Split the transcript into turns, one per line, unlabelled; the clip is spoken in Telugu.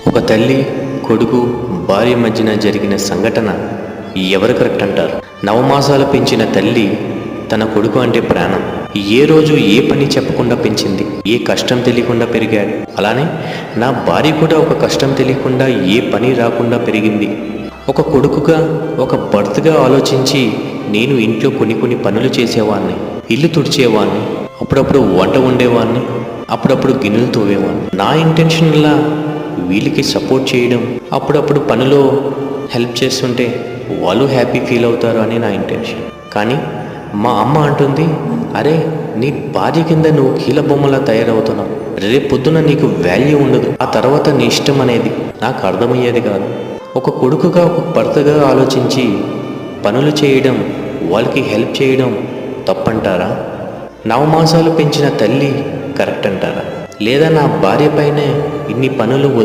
ఒక తల్లి కొడుకు భార్య మధ్యన జరిగిన సంఘటన ఎవరు కరెక్ట్ అంటారు? నవమాసాలు పెంచిన తల్లి తన కొడుకు అంటే ప్రాణం. ఏ రోజు ఏ పని చెప్పకుండా పెంచింది, ఏ కష్టం తెలియకుండా పెరిగాడు. అలానే నా భార్య కూడా ఒక కష్టం తెలియకుండా ఏ పని రాకుండా పెరిగింది. ఒక కొడుకుగా, ఒక భర్తగా ఆలోచించి నేను ఇంట్లో కొన్ని పనులు చేసేవాడిని, ఇల్లు తుడిచేవాడిని, అప్పుడప్పుడు వంట వండేవాడిని, అప్పుడప్పుడు గిన్నెలు తోవేవాడిని. నా ఇంటెన్షన్లా వీళ్ళకి సపోర్ట్ చేయడం, అప్పుడప్పుడు పనిలో హెల్ప్ చేస్తుంటే వాళ్ళు హ్యాపీ ఫీల్ అవుతారు అని నా ఇంటెన్షన్. కానీ మా అమ్మ అంటుంది, అరే నీ భార్య కింద నువ్వు కీల బొమ్మలా తయారవుతున్నావు, రేపు పొద్దున నీకు వాల్యూ ఉండదు, ఆ తర్వాత నీ ఇష్టం అనేది. నాకు అర్థమయ్యేది కాదు. ఒక కొడుకుగా, ఒక భర్తగా ఆలోచించి పనులు చేయడం, వాళ్ళకి హెల్ప్ చేయడం తప్పంటారా? నవమాసాలు పెంచిన తల్లి కరెక్ట్ అంటారా? లేదా నా భార్య పైనే ఇన్ని పనులు వదిలి